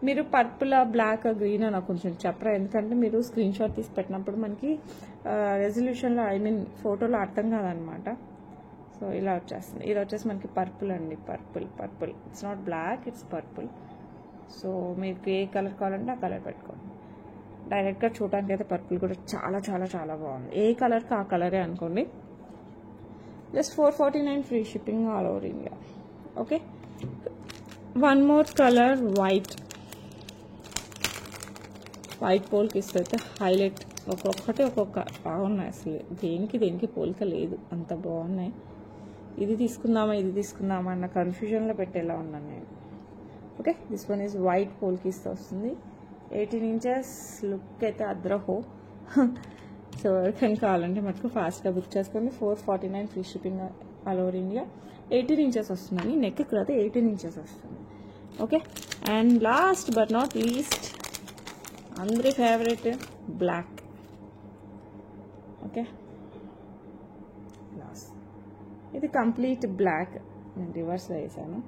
మీరు పర్పుల్, బ్లాక్, గ్రీన్ నాకు కొంచెం చెప్పరా, ఎందుకంటే మీరు స్క్రీన్ షాట్ తీసి పెట్టినప్పుడు మనకి రెజల్యూషన్లో ఫోటోలో అర్థం కాదనమాట. సో ఇలా వచ్చేస్తుంది. ఇది వచ్చేసి మనకి పర్పుల్ అండి, purple. It's not black, it's purple. So మీకు ఏ కలర్ కావాలంటే ఆ కలర్ పెట్టుకోండి. డైరెక్ట్గా చూడడానికి అయితే పర్పుల్ కూడా చాలా చాలా చాలా బాగుంది, ఏ కలర్కి ఆ కలరే అనుకోండి. Just 449 free shipping all over India. Okay, one more colour white polki ఇస్తే హైలైట్. ఒక్కొక్కటి ఒక్కొక్క బాగున్నాయి, అసలు దేనికి పోలిక లేదు, అంత బాగున్నాయి. ఇది తీసుకుందామా అన్న కన్ఫ్యూజన్లో పెట్టేలా ఉన్నాను నేను. Okay, this one is white పోల్కీస్తో వస్తుంది, 18 ఇంచెస్. లుక్ అయితే అద్రహో. సో ఎవరికైనా కావాలంటే మటుకు ఫాస్ట్గా బుక్ చేసుకోండి. 449 free shipping all over India. 18 inches వస్తుందండి, నెక్ అయితే 18 ఇంచెస్ వస్తుంది. Okay, and last but not least అందరి ఫేవరెట్ బ్లాక్. ఓకే, ఇది కంప్లీట్ బ్లాక్, నేను రివర్స్లో వేసాను.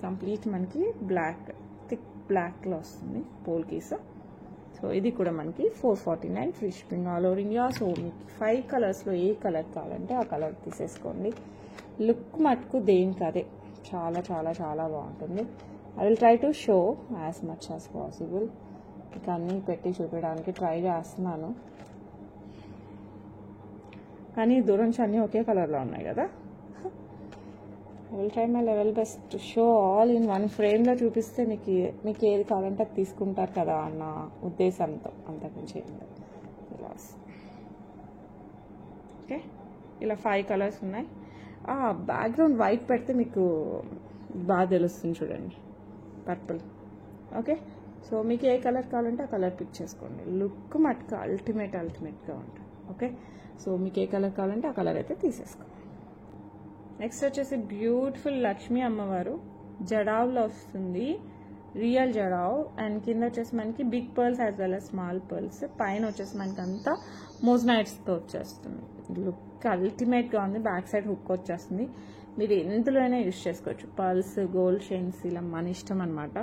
కంప్లీట్ మనకి బ్లాక్, థిక్ బ్లాక్లో వస్తుంది పోల్కీస్. సో ఇది కూడా మనకి 449 free shipping all over India. So మీకు 5 కలర్స్లో ఏ కలర్ కావాలంటే ఆ కలర్ తీసేసుకోండి. లుక్ మటుకు దేనికి అదే చాలా చాలా చాలా బాగుంటుంది. I will try to show as much as possible. ఇక అన్నీ పెట్టి చూపించడానికి ట్రై చేస్తున్నాను, కానీ దూరం నుంచి అన్నీ ఒకే కలర్లో ఉన్నాయి కదా. I will try my level best to show all in one ఫ్రేమ్లో చూపిస్తే మీకు ఏది కావాలంటే అది తీసుకుంటారు కదా అన్న ఉద్దేశంతో, అంతకుమించి ఏం లేదు. ఇలా ఓకే, ఇలా 5 కలర్స్ ఉన్నాయి. బ్యాక్గ్రౌండ్ వైట్ పెడితే మీకు బాగా తెలుస్తుంది చూడండి, పర్పుల్. ఓకే, సో మీకు ఏ కలర్ కావాలంటే ఆ కలర్ పిక్ చేసుకోండి. లుక్ మటుకు అల్టిమేట్గా ఉంటుంది. ఓకే, సో మీకు ఏ కలర్ కావాలంటే ఆ కలర్ అయితే తీసేసుకోండి. నెక్స్ట్ వచ్చేసి బ్యూటిఫుల్ లక్ష్మీ అమ్మవారు జడావ్లో వస్తుంది, రియల్ జడావ్. అండ్ కింద వచ్చేసి మనకి big pearls as well as small pearls. పైన వచ్చేసి మనకి అంతా మోజనైట్స్తో వచ్చేస్తుంది. లుక్ అల్టిమేట్గా ఉంది. బ్యాక్ సైడ్ హుక్ వచ్చేస్తుంది. మీరు ఎందులోనే యూజ్ చేసుకోవచ్చు, పర్ల్స్, గోల్డ్ చైన్స్, ఇలా మన ఇష్టం అనమాట.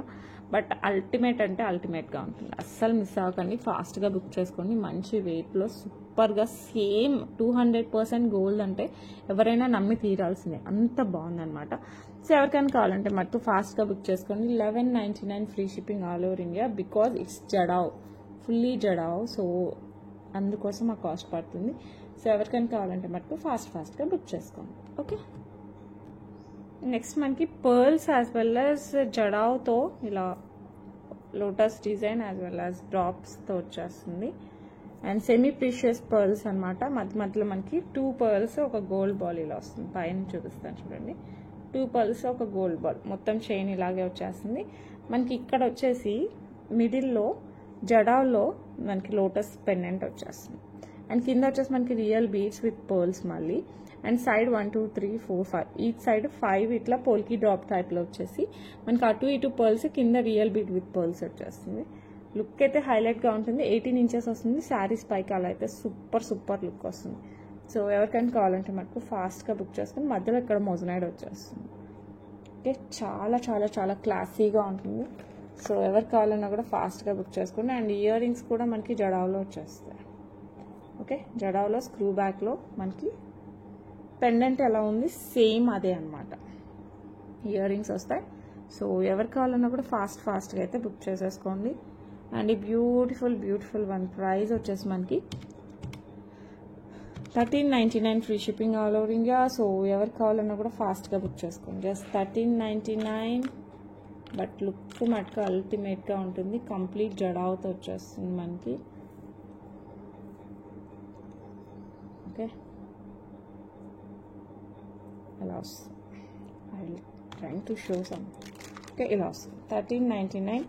బట్ అల్టిమేట్ అంటే అల్టిమేట్గా ఉంటుంది. అస్సలు మిస్ అవ్వకండి, ఫాస్ట్గా బుక్ చేసుకోండి. మంచి వెయిట్లో సూపర్గా సేమ్ 200% గోల్డ్ అంటే ఎవరైనా నమ్మి తీరాల్సిందే, అంత బాగుందనమాట. సో ఎవరికైనా కావాలంటే మటుకు ఫాస్ట్గా బుక్ చేసుకోండి. 1199 free shipping all over India. Because it's jadau, fully jadau, so అందుకోసం ఆ కాస్ట్ పడుతుంది. సో ఎవరికైనా కావాలంటే మటుకు ఫాస్ట్గా బుక్ చేసుకోండి. ఓకే, నెక్స్ట్ మనకి పర్ల్స్ యాజ్ వెల్ యాజ్ జడావ్తో ఇలా lotus design as well as డ్రాప్స్తో వచ్చేస్తుంది. అండ్ సెమీ ప్రీషియస్ పర్ల్స్ అనమాట. మధ్యలో మనకి 2 పర్ల్స్ ఒక గోల్డ్ బాల్ ఇలా వస్తుంది. పైన చూపిస్తాను చూడండి, 2 పర్ల్స్ ఒక గోల్డ్ బాల్, మొత్తం చైన్ ఇలాగే వచ్చేస్తుంది. మనకి ఇక్కడ వచ్చేసి మిడిల్లో జడావ్లో మనకి లోటస్ పెండెంట్ వచ్చేస్తుంది. అండ్ కింద వచ్చేసి మనకి రియల్ బీడ్స్ విత్ పర్ల్స్ మళ్ళీ. అండ్ సైడ్ 1 2 3 4 5 ఈచ్ సైడ్ 5 ఇట్లా పోల్కి డ్రాప్ టైప్లో వచ్చేసి మనకి అటు ఇటు పర్ల్స్, కింద రియల్ బీడ్ విత్ పర్ల్స్ వచ్చేస్తుంది. లుక్ అయితే హైలైట్గా ఉంటుంది. 18 ఇంచెస్ వస్తుంది. శారీస్ పైకి అలా అయితే సూపర్ లుక్ వస్తుంది. సో ఎవరికైనా కావాలంటే మనకు ఫాస్ట్గా బుక్ చేసుకుని మధ్యలో ఇక్కడ మోజనైడ్ వచ్చేస్తుంది. ఓకే, చాలా చాలా చాలా క్లాసీగా ఉంటుంది. సో ఎవరికి కావాలన్నా కూడా ఫాస్ట్గా బుక్ చేసుకోండి. అండ్ ఇయర్ రింగ్స్ కూడా మనకి జడావ్లో వచ్చేస్తాయి. ఓకే, జడావ్లో స్క్రూ బ్యాక్లో మనకి పెండెంట్ ఎలా ఉంది సేమ్ అదే అనమాట, ఇయర్ రింగ్స్ వస్తాయి. సో ఎవరికి కావాలన్నా కూడా ఫాస్ట్గా అయితే బుక్ చేసేసుకోండి. అండ్ ఈ బ్యూటిఫుల్ వన్ ప్రైస్ వచ్చేసి మనకి 1399 free shipping all over India. So ఎవరికి కావాలన్నా కూడా ఫాస్ట్గా బుక్ చేసుకోండి. జస్ట్ 1399. బట్ లుక్ మటుకు అల్టిమేట్గా ఉంటుంది. కంప్లీట్ జడావ్తో వచ్చేస్తుంది మనకి. ఓకే, ఇలా వస్తుంది. I will try to show some. Okay, ఇలా వస్తుంది 1399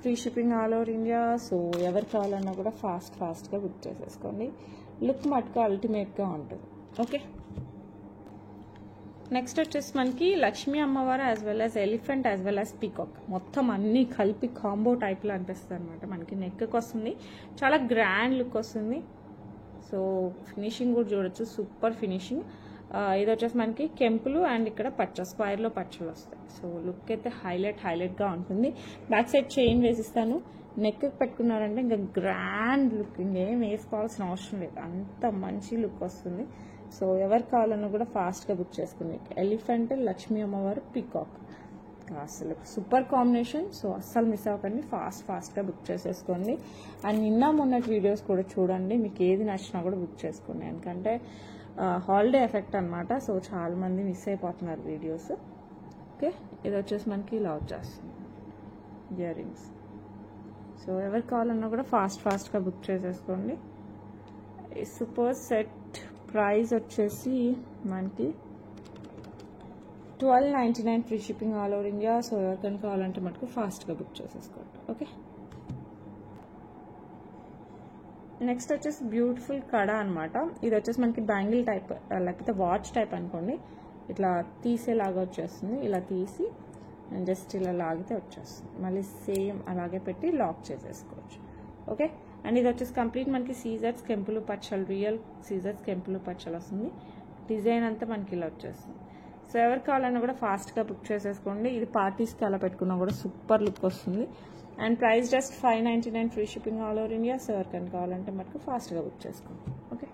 free shipping all over India. So ఎవరు కావాలన్నా కూడా ఫాస్ట్గా బుక్ చేసేసుకోండి. లుక్ మటుకు అల్టిమేట్గా ఉంటుంది. ఓకే, నెక్స్ట్ వచ్చేసి మనకి లక్ష్మీ అమ్మవారు as well as elephant as well as peacock, మొత్తం అన్నీ కలిపి కాంబో టైప్లో అనిపిస్తుంది అనమాట. మనకి నెక్కి వస్తుంది, చాలా గ్రాండ్ లుక్ వస్తుంది. సో ఫినిషింగ్ కూడా చూడొచ్చు, సూపర్ ఫినిషింగ్. ఇది వచ్చేసి మనకి కెంపులు అండ్ ఇక్కడ స్క్వైర్లో పచ్చలు వస్తాయి. సో లుక్ అయితే హైలైట్గా ఉంటుంది. బ్యాక్ సైడ్ చైన్ వేసిస్తాను. నెక్ పెట్టుకున్నారంటే ఇంకా గ్రాండ్ లుక్, ఇంకేం వేసుకోవాల్సిన అవసరం లేదు, అంత మంచి లుక్ వస్తుంది. సో ఎవరు కావాలన్నా కూడా ఫాస్ట్గా బుక్ చేసుకుని. ఎలిఫెంట్, లక్ష్మీ అమ్మవారు, పీకాక్ అసలు సూపర్ కాంబినేషన్. సో అస్సలు మిస్ అవ్వకండి, ఫాస్ట్గా బుక్ చేసేసుకోండి. అండ్ నిన్న మొన్నటి వీడియోస్ కూడా చూడండి, మీకు ఏది నచ్చినా కూడా బుక్ చేసుకోండి. ఎందుకంటే హాలిడే ఎఫెక్ట్ అనమాట. సో చాలా మంది మిస్ అయిపోతున్నారు వీడియోస్. ఓకే, ఇది వచ్చేసి మనకి ఇలా వచ్చేస్తుంది ఇయర్ రింగ్స్. సో ఎవరికి కావాలన్నా కూడా ఫాస్ట్గా బుక్ చేసేసుకోండి. ఈ సూపర్ సెట్ ప్రైస్ వచ్చేసి మనకి 1299 free shipping all over India. So ఎవరికైనా కావాలంటే మటుకు ఫాస్ట్గా బుక్ చేసేసుకోండి. ఓకే, నెక్స్ట్ వచ్చేసి బ్యూటిఫుల్ కడ అనమాట. ఇది వచ్చేసి మనకి బ్యాంగిల్ టైప్ లేకపోతే వాచ్ టైప్ అనుకోండి. ఇట్లా తీసేలాగా వచ్చేస్తుంది. ఇలా తీసి జస్ట్ ఇలా లాగితే వచ్చేస్తుంది. మళ్ళీ సేమ్ అలాగే పెట్టి లాక్ చేసేసుకోవచ్చు. ఓకే, అండ్ ఇది వచ్చేసి కంప్లీట్ మనకి సీజర్స్ కెంపులు పచ్చలు, రియల్ సీజర్స్ కెంపులు పచ్చలు వస్తుంది. డిజైన్ అంతా మనకి ఇలా వచ్చేస్తుంది. సో ఎవరు కావాలన్నా కూడా ఫాస్ట్గా బుక్ చేసేసుకోండి. ఇది పార్టీస్కి అలా పెట్టుకున్నా కూడా సూపర్ లుక్ వస్తుంది. And price just 599 free shipping all over India. So ఎవరికైనా కావాలంటే మనకు ఫాస్ట్గా బుక్ చేసుకోండి. ఓకే,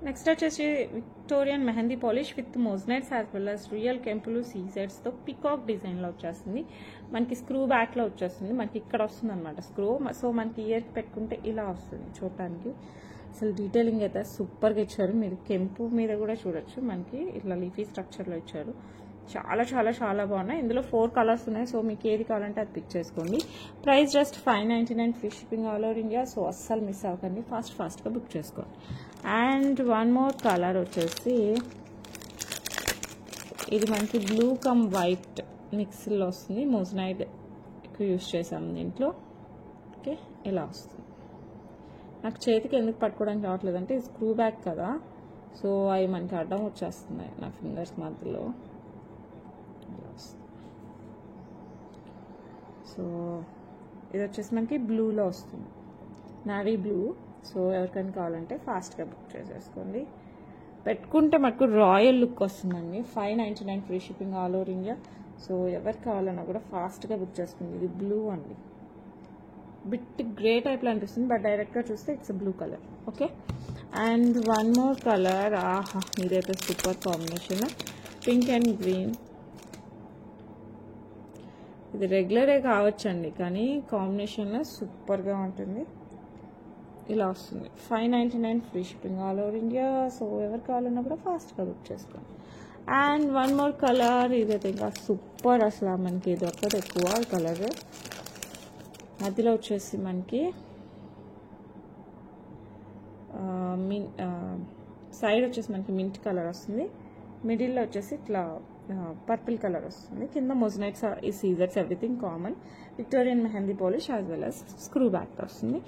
నెక్స్ట్ వచ్చేసి Victorian mehndi polish with moissanites as well as real కెంపులు సీజెట్స్తో పికాక్ డిజైన్లో వచ్చేస్తుంది. మనకి స్క్రూ బ్యాక్లో వచ్చేస్తుంది. మనకి ఇక్కడ వస్తుంది అనమాట స్క్రూ. సో మనకి ఇయర్కి పెట్టుకుంటే ఇలా వస్తుంది చూడటానికి. అసలు డీటెయిలింగ్ అయితే సూపర్గా ఇచ్చారు. మీరు కెంపు మీద కూడా చూడొచ్చు. మనకి ఇట్లా లీఫీ స్ట్రక్చర్లో ఇచ్చారు. చాలా చాలా చాలా బాగున్నాయి. ఇందులో 4 కలర్స్ ఉన్నాయి. సో మీకు ఏది కావాలంటే అది పిక్ చేసుకోండి. Price just 599 free shipping all over India. So అస్సలు మిస్ అవ్వకండి, ఫాస్ట్గా బుక్ చేసుకోండి. అండ్ వన్ మోర్ కలర్ వచ్చేసి ఇది మనకి బ్లూ కమ్ వైట్ మిక్స్లో వస్తుంది. మోజ్నైట్ ఎక్కువ యూజ్ చేసాము దీంట్లో. ఓకే, ఇలా వస్తుంది. నాకు చేతికి ఎందుకు పట్టుకోవడానికి రావట్లేదు అంటే స్క్రూ బ్యాక్ కదా, సో అవి మనకి అడ్డం వచ్చేస్తున్నాయి నా ఫింగర్స్ మధ్యలో. సో ఇది వచ్చేసి మనకి బ్లూలో వస్తుంది, నావీ బ్లూ. సో ఎవరికైనా కావాలంటే ఫాస్ట్గా బుక్ చేసేసుకోండి. పెట్టుకుంటే మనకు రాయల్ లుక్ వస్తుందండి. 599 free shipping all over India. So ఎవరికి కావాలన్నా కూడా ఫాస్ట్గా బుక్ చేసుకోండి. ఇది బ్లూ అండి, బిట్ గ్రే టైప్లో అనిపిస్తుంది, బట్ డైరెక్ట్గా చూస్తే it's blue colour. Okay, and one more colour. ఆహా, ఇదైతే super combination, pink and green. ఇది రెగ్యులరే కావచ్చండి, కానీ కాంబినేషన్లో సూపర్గా ఉంటుంది. ఇలా వస్తుంది. 599 free shipping all over India. So ఎవరు కావాలన్నా కూడా ఫాస్ట్గా బుక్ చేసుకోండి. And one more colour. ఇదైతే ఇంకా సూపర్. అసలు మనకి ఇది ఒక్కటి ఎక్కువ కలర్. మధ్యలో వచ్చేసి మనకి సైడ్ వచ్చేసి మనకి మింట్ కలర్ వస్తుంది. మిడిల్లో వచ్చేసి ఇట్లా పర్పుల్ కలర్ వస్తుంది. కింద మోజ్నైట్స్ ఈ సీజర్స్ everything common. Victorian mehndi polish as well as screw back వస్తుంది.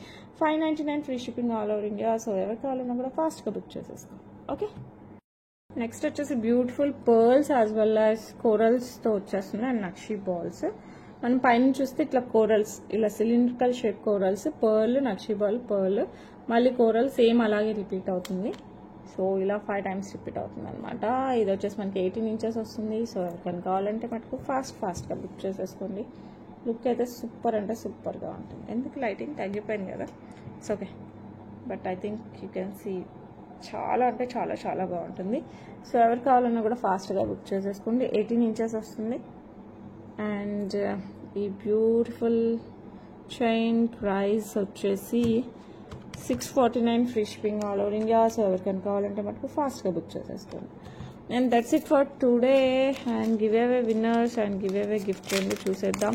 599 free shipping all over India. So ఎవరు కావాలన్నా కూడా ఫాస్ట్గా బుక్ చేసేస్తాం. ఓకే, నెక్స్ట్ వచ్చేసి beautiful pearls as well as కోరల్స్తో వచ్చేస్తుంది అండ్ నక్షి బాల్స్. మనం పైన చూస్తే ఇట్లా కోరల్స్, ఇలా సిలిండ్రికల్ షేప్ కోరల్స్, పర్ల్, నక్షి బాల్, పర్ల్, మళ్ళీ కోరల్ సేమ్ అలాగే రిపీట్ అవుతుంది. సో ఇలా 5 టైమ్స్ రిపీట్ అవుతుంది అనమాట. ఇది వచ్చేసి మనకి 18 ఇంచెస్ వస్తుంది. సో ఎవరికైనా కావాలంటే మనకు ఫాస్ట్గా బుక్ చేసేసుకోండి. లుక్ అయితే సూపర్ అంటే సూపర్గా ఉంటుంది. ఎందుకు లైటింగ్ తగ్గిపోయింది కదా, it's okay, but I think you can see చాలా అంటే చాలా చాలా బాగుంటుంది. సో ఎవరు కావాలన్నా కూడా ఫాస్ట్గా బుక్ చేసేసుకోండి. 18 ఇంచెస్ వస్తుంది. అండ్ ఈ బ్యూటిఫుల్ చైన్ ప్రైస్ వచ్చేసి 649 free shipping all over India. So ఎవరికైనా కావాలంటే మనకు ఫాస్ట్గా బుక్ చేసేసుకోండి. And that's it for today. And give away winners and give away gift రెండు చూసేద్దాం.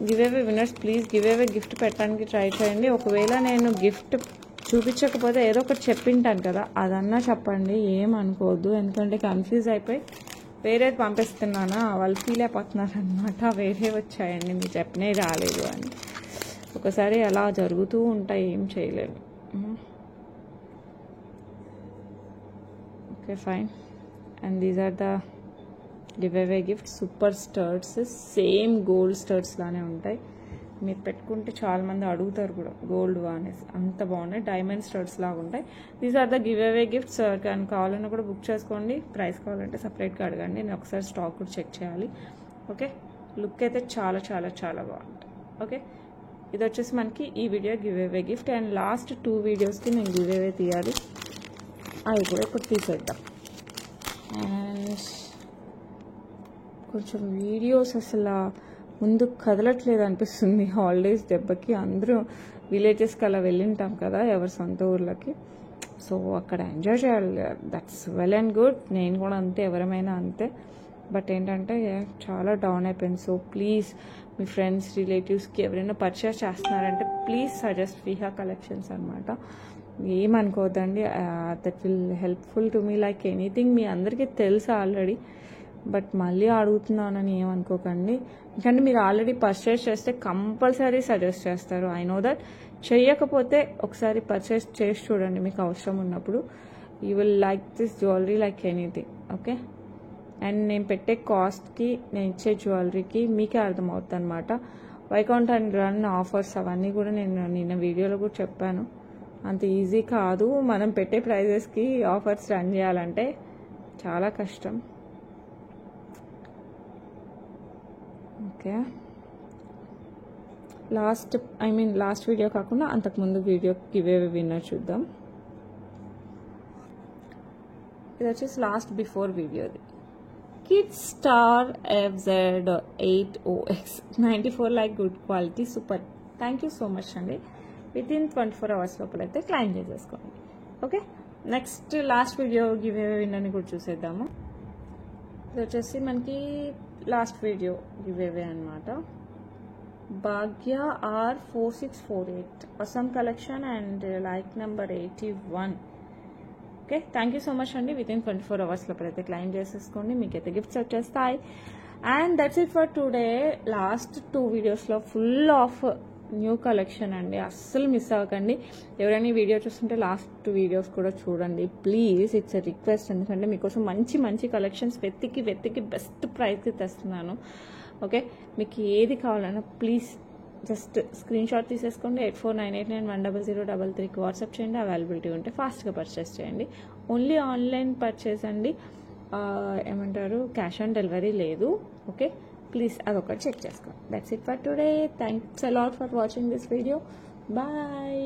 Give away winners please give away gift పెట్టడానికి ట్రై చేయండి. ఒకవేళ నేను గిఫ్ట్ చూపించకపోతే ఏదో ఒకటి చెప్పింటాను కదా, అదన్నా చెప్పండి, ఏమనుకోవద్దు. ఎందుకంటే కన్ఫ్యూజ్ అయిపోయి వేరేది పంపిస్తున్నానా, వాళ్ళు ఫీల్ అయిపోతున్నారు అనమాట. వేరే వచ్చాయండి, మీరు చెప్పనే రాలేదు అని. ఒకసారి అలా జరుగుతూ ఉంటాయి, ఏం చేయలేము. Okay fine. And these are the giveaway gift. Super studs, same gold studs లానే ఉంటాయి. మీరు పెట్టుకుంటే చాలా మంది అడుగుతారు కూడా గోల్డ్ అనేసి, అంత బాగున్నాయి. డైమండ్ స్టర్ట్స్ లాగా ఉంటాయి. These are the giveaway gifts. కానీ కావాలన్నా కూడా బుక్ చేసుకోండి. ప్రైస్ కావాలంటే సపరేట్గా అడగండి, నేను ఒకసారి స్టాక్ కూడా చెక్ చేయాలి. ఓకే, లుక్ అయితే చాలా చాలా చాలా బాగుంటుంది. ఓకే, ఇది వచ్చేసి మనకి ఈ video give away gift. And last 2 వీడియోస్కి నేను గివ్ అవే తీయాలి, అవి కూడా ఇప్పుడు తీసేద్దాం. అండ్ కొంచెం వీడియోస్ అసలు ముందు కదలట్లేదు అనిపిస్తుంది. హాలిడేస్ దెబ్బకి అందరూ విలేజెస్కి అలా వెళ్ళింటాం కదా ఎవరి సొంత ఊర్లకి. సో అక్కడ ఎంజాయ్ చేయాలి, దట్స్ వెల్ అండ్ గుడ్. నేను కూడా అంతే, ఎవరమైనా అంతే. బట్ ఏంటంటే చాలా డౌన్ అయిపోయింది. సో ప్లీజ్ మీ ఫ్రెండ్స్ రిలేటివ్స్కి ఎవరైనా పర్చేస్ చేస్తున్నారంటే ప్లీజ్ సజెస్ట్ విహా కలెక్షన్స్ అనమాట. ఏమనుకోవద్దండి, that will helpful to me like anything. మీ అందరికీ తెలుసు ఆల్రెడీ, బట్ మళ్ళీ అడుగుతున్నానని ఏమనుకోకండి. ఎందుకంటే మీరు ఆల్రెడీ పర్చేస్ చేస్తే కంపల్సరీ సజెస్ట్ చేస్తారు. I know that. చేయకపోతే ఒకసారి పర్చేస్ చేసి చూడండి, మీకు అవసరం ఉన్నప్పుడు. You will like this jewellery like anything. Okay, and నేను పెట్టే కాస్ట్కి, నేను ఇచ్చే జ్యువెలరీకి మీకే అర్థమవుతుంది అనమాట. వైకౌంట్ అండ్ రన్ ఆఫర్స్ అవన్నీ కూడా నేను నిన్న వీడియోలో కూడా చెప్పాను. అంత ఈజీ కాదు, మనం పెట్టే ప్రైజెస్కి ఆఫర్స్ రన్ చేయాలంటే చాలా కష్టం. ఓకే, లాస్ట్ వీడియో కాకుండా అంతకుముందు వీడియో గివేవే విన్నర్ చూద్దాం. ఇది వచ్చేసి లాస్ట్ బిఫోర్ వీడియోది. Kids star FZ8OX 94 like good quality super. Thank you so much అండి. వితిన్ 24 hours లోపల అయితే క్లైమ్ చేసేసుకోండి. Okay, next last video giveaway విన్నర్ని కూడా చూసేద్దాము. ఇది వచ్చేసి మనకి లాస్ట్ వీడియో గివేవే అనమాట. Bhagya R4648 awesome collection and like number 81. Okay, thank you so much అండి. వితిన్ 24 hours లోపల అయితే క్లైమ్ చేసేసుకోండి, మీకైతే గిఫ్ట్స్ వచ్చేస్తాయి. And that's it for today. Last 2 వీడియోస్లో ఫుల్ ఆఫ్ న్యూ కలెక్షన్ అండి, అస్సలు మిస్ అవ్వకండి. ఎవరైనా ఈ వీడియో చూస్తుంటే లాస్ట్ 2 వీడియోస్ కూడా చూడండి ప్లీజ్. ఇట్స్ ఎ రిక్వెస్ట్, ఎందుకంటే మీకోసం మంచి మంచి కలెక్షన్స్ వెతికి బెస్ట్ ప్రైస్కి తెస్తున్నాను. ఓకే, మీకు ఏది కావాలన్నా ప్లీజ్ జస్ట్ స్క్రీన్ షాట్ తీసేసుకోండి. 8498910033కి వాట్సాప్ చేయండి. అవైలబిలిటీ ఉంటే ఫాస్ట్గా పర్చేస్ చేయండి. ఓన్లీ ఆన్లైన్ పర్చేస్ అండి, ఏమంటారు క్యాష్ ఆన్ డెలివరీ లేదు. ఓకే, ప్లీజ్ అదొకటి చెక్ చేసుకోండి. That's it for today. Thanks a lot for watching this video. Bye.